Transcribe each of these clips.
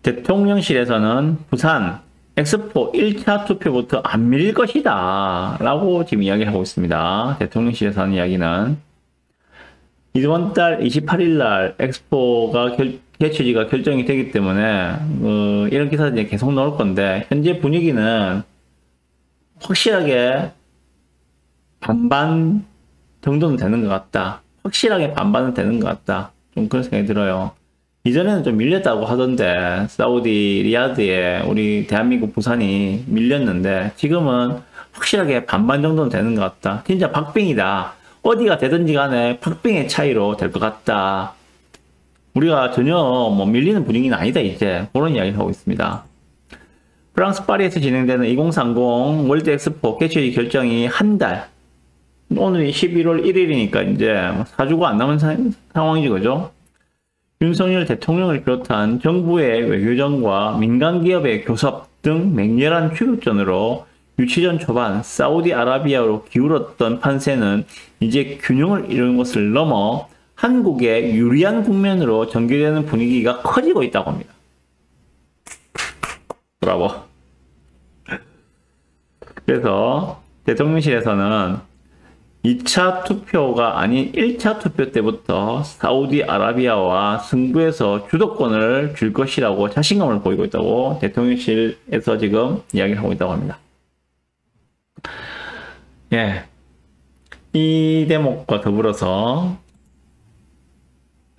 대통령실에서는 부산 엑스포 1차 투표부터 안 밀릴 것이다 라고 지금 이야기하고 있습니다. 대통령실에서 하는 이야기는 이번 달 28일 날 엑스포가 개최지가 결정이 되기 때문에 이런 기사들이 계속 나올 건데, 현재 분위기는 확실하게 반반 정도는 되는 것 같다. 확실하게 반반은 되는 것 같다. 좀 그런 생각이 들어요. 이전에는 좀 밀렸다고 하던데, 사우디 리야드에 우리 대한민국 부산이 밀렸는데, 지금은 확실하게 반반 정도는 되는 것 같다. 진짜 박빙이다. 어디가 되든지 간에 박빙의 차이로 될 것 같다. 우리가 전혀 뭐 밀리는 분위기는 아니다, 이제. 그런 이야기를 하고 있습니다. 프랑스 파리에서 진행되는 2030 월드 엑스포 개최지 결정이 한 달, 오늘이 11월 1일이니까 이제 4주가 안 남은 상황이죠, 그죠? 윤석열 대통령을 비롯한 정부의 외교전과 민간기업의 교섭 등 맹렬한 추격전으로 유치전 초반 사우디아라비아로 기울었던 판세는 이제 균형을 이루는 것을 넘어 한국의 유리한 국면으로 전개되는 분위기가 커지고 있다고 합니다. 브라보. 그래서 대통령실에서는 2차 투표가 아닌 1차 투표 때부터 사우디아라비아와 승부에서 주도권을 줄 것이라고 자신감을 보이고 있다고 대통령실에서 지금 이야기를 하고 있다고 합니다. 예. 이 대목과 더불어서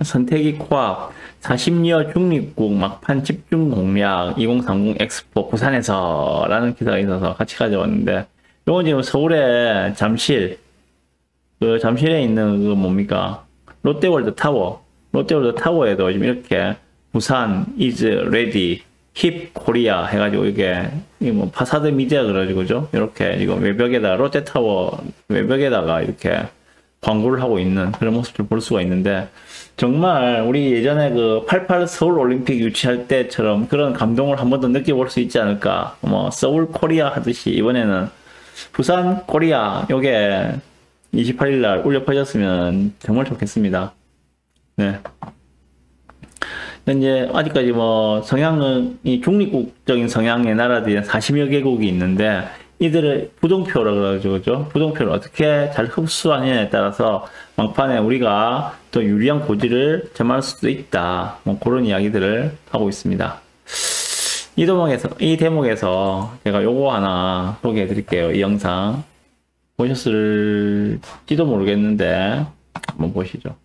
선택이 코앞 40여 중립국 막판 집중 공략 2030 엑스포 부산에서 라는 기사가 있어서 같이 가져왔는데, 이건 지금 서울의 잠실, 잠실에 있는 뭡니까? 롯데월드 타워에도 지금 이렇게 부산 is ready, 힙 코리아 해가지고 이게 뭐 파사드 미디어 그래가지고죠. 이렇게 지금 외벽에다가 롯데타워 외벽에다가 이렇게 광고를 하고 있는 그런 모습을 볼 수가 있는데, 정말 우리 예전에 그 88 서울 올림픽 유치할 때처럼 그런 감동을 한 번 더 느껴볼 수 있지 않을까. 뭐 서울 코리아 하듯이 이번에는 부산 코리아 요게 28일 날 울려 퍼졌으면 정말 좋겠습니다. 네. 이제 아직까지 뭐 성향은 이 중립국적인 성향의 나라들이 40여 개국이 있는데, 이들의 부동표라 그러죠, 그죠? 부동표를 어떻게 잘 흡수하느냐에 따라서 막판에 우리가 더 유리한 고지를 점할 수도 있다. 뭐 그런 이야기들을 하고 있습니다. 이 대목에서 제가 요거 하나 소개해 드릴게요. 이 영상 보셨을지도 모르겠는데 한번 보시죠.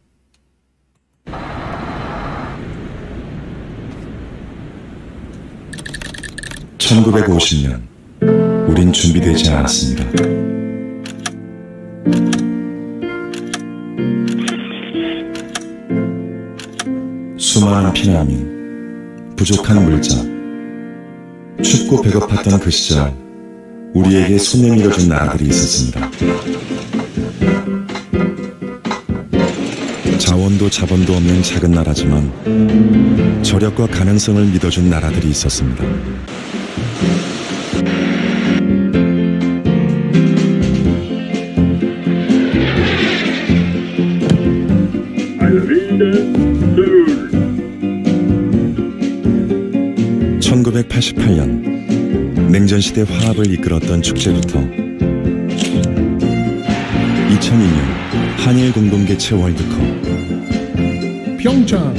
1950년 우린 준비되지 않았습니다. 수많은 피난민, 부족한 물자, 춥고 배고팠던 그 시절 우리에게 손을 밀어준 나라들이 있었습니다. 자원도 자본도 없는 작은 나라지만 저력과 가능성을 믿어준 나라들이 있었습니다. (1988년) 냉전시대 화합을 이끌었던 축제부터 2002년 한일 공동개최 월드컵, 평창,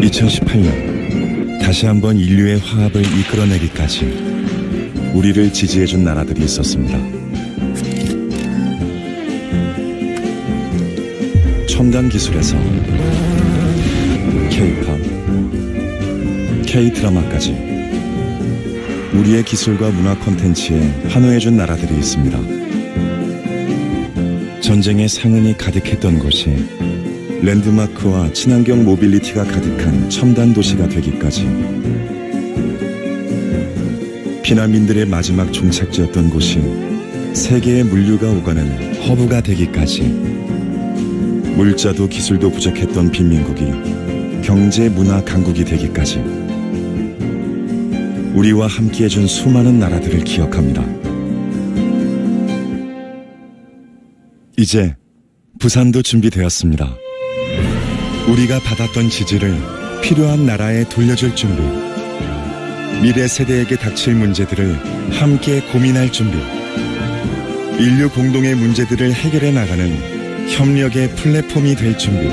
2018년 다시 한번 인류의 화합을 이끌어내기까지 우리를 지지해준 나라들이 있었습니다. 첨단 기술에서 K-팝, K-드라마까지 우리의 기술과 문화 콘텐츠에 환호해준 나라들이 있습니다. 전쟁의 상흔이 가득했던 곳이 랜드마크와 친환경 모빌리티가 가득한 첨단 도시가 되기까지, 피난민들의 마지막 종착지였던 곳이 세계의 물류가 오가는 허브가 되기까지, 물자도 기술도 부족했던 빈민국이 경제 문화 강국이 되기까지 우리와 함께해준 수많은 나라들을 기억합니다. 이제 부산도 준비되었습니다. 우리가 받았던 지지를 필요한 나라에 돌려줄 준비. 미래 세대에게 닥칠 문제들을 함께 고민할 준비. 인류 공동의 문제들을 해결해 나가는 협력의 플랫폼이 될 준비.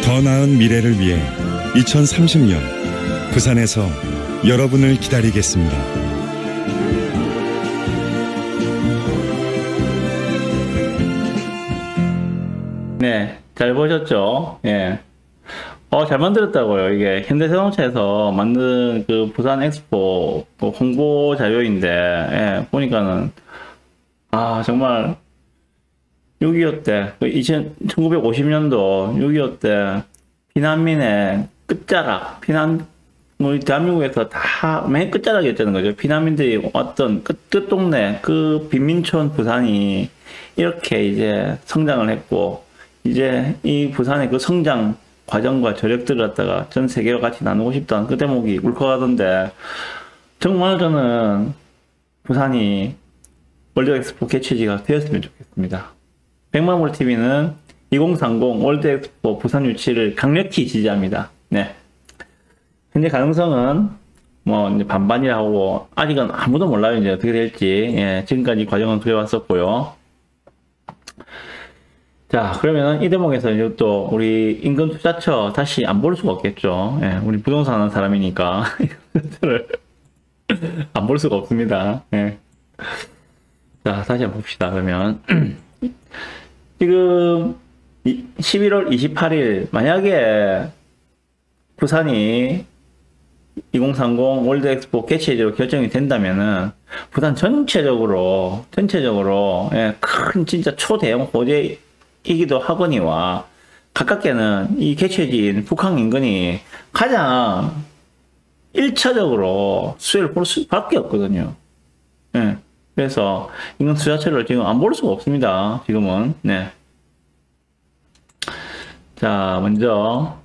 더 나은 미래를 위해 2030년 부산에서 여러분을 기다리겠습니다. 네, 잘 보셨죠? 예. 잘 만들었다고요. 이게 현대자동차에서 만든 그 부산 엑스포 그 홍보 자료인데, 예, 보니까는, 정말 6.25 때, 1950년도 6.25 때 피난민의 끝자락, 우리 대한민국에서 다 맨 끝자락이었다는 거죠. 피난민들이 왔던 끝 동네, 그 빈민촌 부산이 이렇게 이제 성장을 했고, 이제 이 부산의 그 성장 과정과 저력들을 갖다가 전 세계와 같이 나누고 싶다는 그 대목이 울컥하던데, 정말 저는 부산이 월드 엑스포 개최지가 되었으면 좋겠습니다. 백마물TV는 2030 월드 엑스포 부산 유치를 강력히 지지합니다. 네. 현재 가능성은 뭐 이제 반반이라고, 아직은 아무도 몰라요. 이제 어떻게 될지. 예, 지금까지 과정은 그래왔었고요. 자, 그러면 이 대목에서 이제 또 우리 임금 투자처 다시 안 볼 수가 없겠죠. 예, 우리 부동산 하는 사람이니까 안 볼 수가 없습니다. 예. 자, 다시 한번 봅시다. 그러면 지금 11월 28일 만약에 부산이 2030 월드 엑스포 개최지로 결정이 된다면은 부산 전체적으로 예, 큰 진짜 초대형 호재이기도 하거니와, 가깝게는 이 개최지인 북한 인근이 가장 1차적으로 수혜를 볼 수밖에 없거든요. 예. 그래서 인근 투자처를 지금 안 볼 수가 없습니다. 지금은. 네. 자, 먼저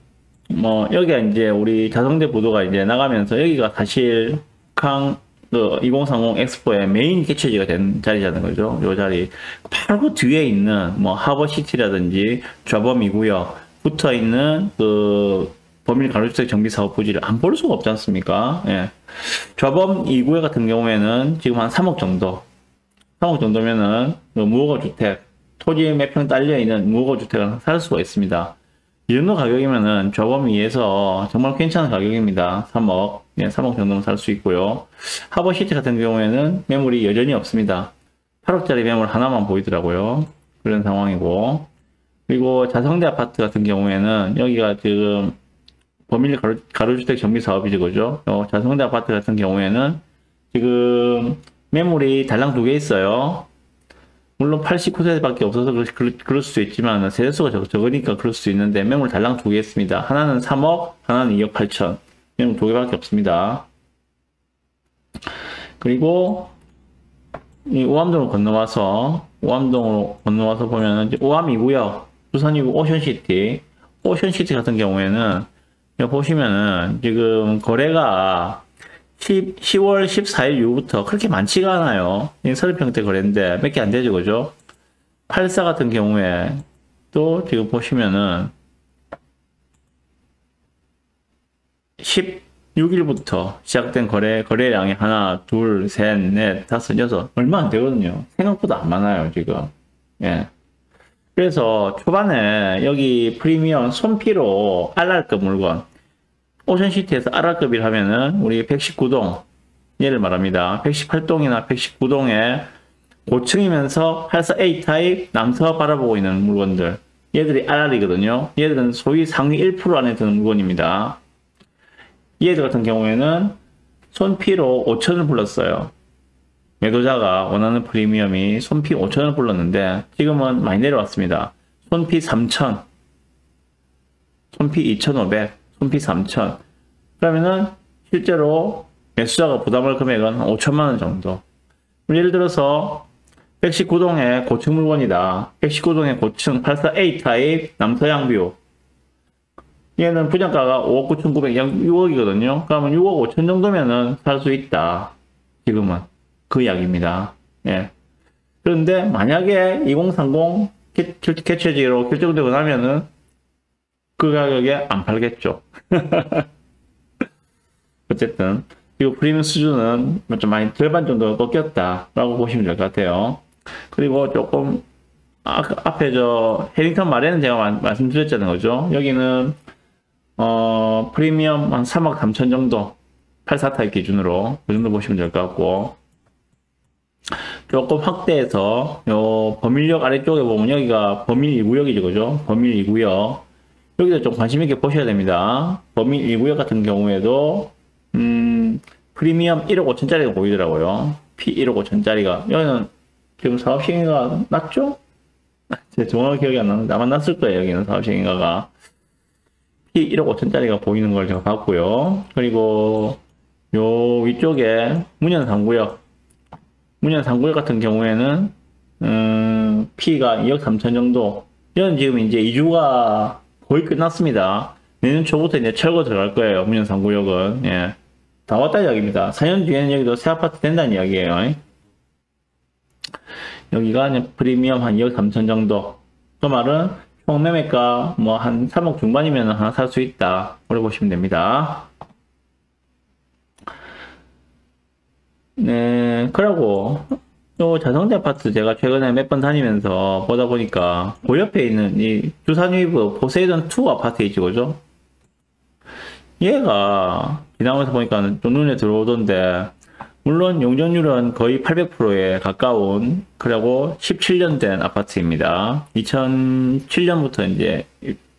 뭐 여기가 이제 우리 자성대 부도가 이제 나가면서 여기가 사실 북한 그 2030 엑스포의 메인 개최지가 된 자리라는 거죠. 요 자리 바로 그 뒤에 있는 뭐 하버시티라든지 좌범 2구역 붙어 있는 그 범일 가로주택 정비 사업 부지를 안 볼 수가 없지 않습니까? 예. 좌범 2구역 같은 경우에는 지금 한 3억 정도. 3억 정도면은 그 무허가 주택, 토지 몇 평 딸려 있는 무허가 주택을 살 수가 있습니다. 이 정도 가격이면은 좌범 2에서 정말 괜찮은 가격입니다. 3억. 예, 3억 정도는 살 수 있고요. 하버시티 같은 경우에는 매물이 여전히 없습니다. 8억짜리 매물 하나만 보이더라고요. 그런 상황이고. 그리고 자성대 아파트 같은 경우에는 여기가 지금 범일 가로주택 정비 사업이죠, 그죠? 자성대 아파트 같은 경우에는 지금 매물이 달랑 2개 있어요. 물론 89세대밖에 없어서 그럴 수도 있지만 세대수가 적으니까 그럴 수도 있는데 매물 달랑 2개 있습니다. 하나는 3억, 하나는 2억 8천. 매물 2개밖에 없습니다. 그리고 이 오암동으로 건너와서 보면은 오암 2구역, 부산 2구 오션시티 같은 경우에는 여기 보시면은 지금 거래가 10월 14일 이후부터 그렇게 많지가 않아요. 30평대 거래인데 몇 개 안 되죠, 그죠? 84 같은 경우에 또 지금 보시면은 16일부터 시작된 거래량이 하나, 둘, 셋, 넷, 다섯, 여섯 얼마 안 되거든요. 생각보다 안 많아요, 지금. 예. 그래서 초반에 여기 프리미엄 손피로 RR급 물건, 오션시티에서 RR급이라 하면은 우리 119동 얘를 말합니다. 118동이나 119동에 고층이면서 84 A타입 남서 바라보고 있는 물건들, 얘들이 RR이거든요. 얘들은 소위 상위 1% 안에 드는 물건입니다. 얘들 같은 경우에는 손피로 5천을 불렀어요. 매도자가 원하는 프리미엄이 손피 5천을 불렀는데 지금은 많이 내려왔습니다. 손피 3천, 손피 2,500, 손피 3천. 그러면은 실제로 매수자가 부담할 금액은 5천만 원 정도. 예를 들어서 119동의 고층 물건이다. 119동의 고층 84A 타입 남서양뷰. 얘는 분양가가 5억 9,900, 약 6억이거든요. 그러면 6억 5천 정도면은 살 수 있다. 지금은. 그 이야기입니다. 예. 그런데 만약에 2030 개최지로 결정되고 나면은 그 가격에 안 팔겠죠. 어쨌든 그리고 프리미엄 수준은 좀 많이 절반 정도 꺾였다라고 보시면 될 것 같아요. 그리고 조금 앞에 저 해링턴 말에는 제가 말씀드렸잖아요, 그죠? 여기는 프리미엄 한 3억 3천 정도, 84타입 기준으로 그 정도 보시면 될 것 같고, 조금 확대해서 요 범일역 아래쪽에 보면 여기가 범일 2구역이죠, 그죠? 범일 2구역. 여기도 좀 관심 있게 보셔야 됩니다. 범일 2구역 같은 경우에도 프리미엄 1억 5천짜리가 보이더라고요. P 1억 5천짜리가. 여기는 지금 사업시행인가 났죠? 제 정확히 기억이 안 나는데 아마 났을 거예요. 여기는 사업시행인가가. P 1억 5천짜리가 보이는 걸 제가 봤고요. 그리고 요 위쪽에 문현 3구역. 문현 3구역 같은 경우에는 P가 2억 3천 정도. 이건 지금 이제 2주가 거의 끝났습니다. 내년 초부터 이제 철거 들어갈 거예요. 문현 3구역은. 예. 다 왔다 이야기입니다. 4년 뒤에는 여기도 새 아파트 된다는 이야기예요. 여기가 이제 프리미엄 한 2억 3천 정도. 그 말은 총 매매가 뭐 한 3억 중반이면 하나 살 수 있다. 그렇게 보시면 됩니다. 네, 그러고 또 자성대 아파트 제가 최근에 몇 번 다니면서 보다 보니까 그 옆에 있는 이 두산위브 포세이돈 2 아파트 있죠, 그죠? 얘가 지나면서 보니까 좀 눈에 들어오던데, 물론 용적률은 거의 800%에 가까운, 그리고 17년 된 아파트입니다. 2007년부터 이제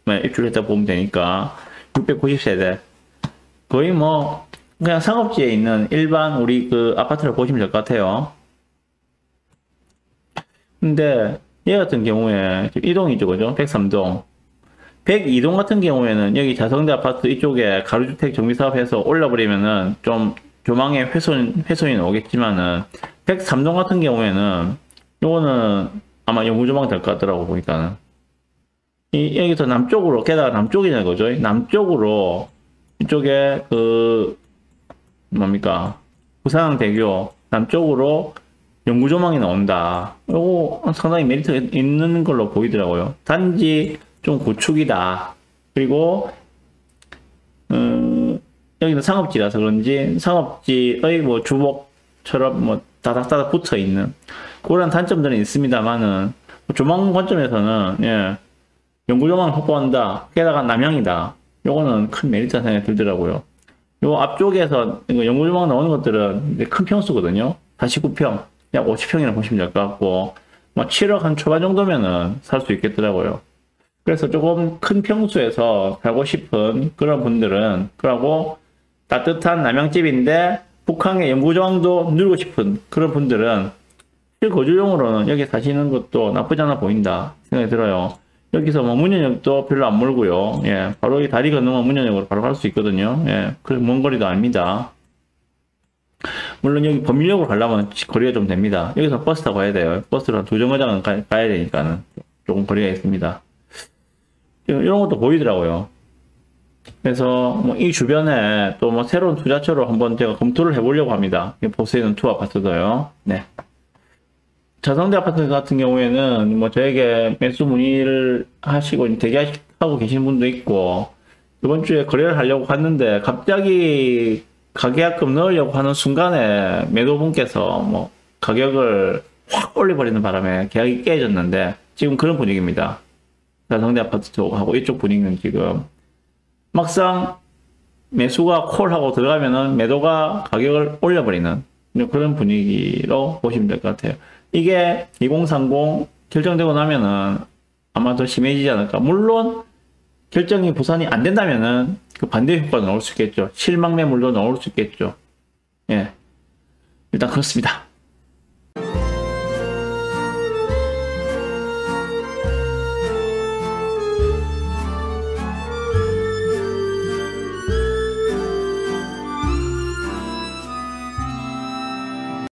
입주했다 보면 되니까 690세대. 거의 뭐 그냥 상업지에 있는 일반 우리 그 아파트를 보시면 될 것 같아요. 근데 얘 같은 경우에 이동이죠, 그죠? 103동. 102동 같은 경우에는 여기 자성대 아파트 이쪽에 가로주택 정비사업해서 올려버리면은 좀 조망에 훼손이 오겠지만은 103동 같은 경우에는 요거는 아마 영구조망 될 것 같더라고 보니까는. 여기서 남쪽으로, 게다가 남쪽이냐 그죠? 남쪽으로 이쪽에 그 뭡니까? 부산항대교 남쪽으로 영구조망이 나온다. 요거 상당히 메리트가 있는 걸로 보이더라고요. 단지 좀 구축이다. 그리고 여기는 상업지라서 그런지 상업지의 뭐 주복처럼 뭐 다닥다닥 붙어 있는 그런 단점들은 있습니다만은 조망 관점에서는 예, 영구조망을 확보한다. 게다가 남향이다. 요거는 큰 메리트가 생각이 들더라고요. 요 앞쪽에서 영구조망 나오는 것들은 큰 평수거든요. 49평, 약 50평이나 보시면 될 것 같고, 뭐 7억 한 초반 정도면은 살 수 있겠더라고요. 그래서 조금 큰 평수에서 살고 싶은 그런 분들은, 그러고 따뜻한 남양집인데 북한의 영구조망도 누리고 싶은 그런 분들은 실거주용으로는 여기 사시는 것도 나쁘지 않아 보인다 생각이 들어요. 여기서 뭐 문현역도 별로 안 멀고요. 예, 바로 이 다리 건너면 문현역으로 바로 갈 수 있거든요. 예, 그 먼 거리도 아닙니다. 물론 여기 범일역으로 가려면 거리가 좀 됩니다. 여기서 버스 타고 가야 돼요. 버스로 한 2정거장은 가야 되니까는 조금 거리가 있습니다. 이런 것도 보이더라고요. 그래서 뭐 이 주변에 또 뭐 새로운 투자처로 한번 제가 검토를 해보려고 합니다. 포세이돈 2 아파트도요. 네. 자성대 아파트 같은 경우에는 뭐 저에게 매수 문의를 하시고 대기하고 계신 분도 있고, 이번 주에 거래를 하려고 갔는데 갑자기 가계약금 넣으려고 하는 순간에 매도분께서 뭐 가격을 확 올려버리는 바람에 계약이 깨졌는데 지금 그런 분위기입니다. 자성대 아파트 쪽하고 이쪽 분위기는 지금 막상 매수가 콜하고 들어가면은 매도가 가격을 올려버리는 그런 분위기로 보시면 될 것 같아요. 이게 2030 결정되고 나면은 아마 더 심해지지 않을까. 물론 결정이 부산이 안 된다면은 그 반대 효과가 나올 수 있겠죠. 실망 매물도 나올 수 있겠죠. 예. 일단 그렇습니다.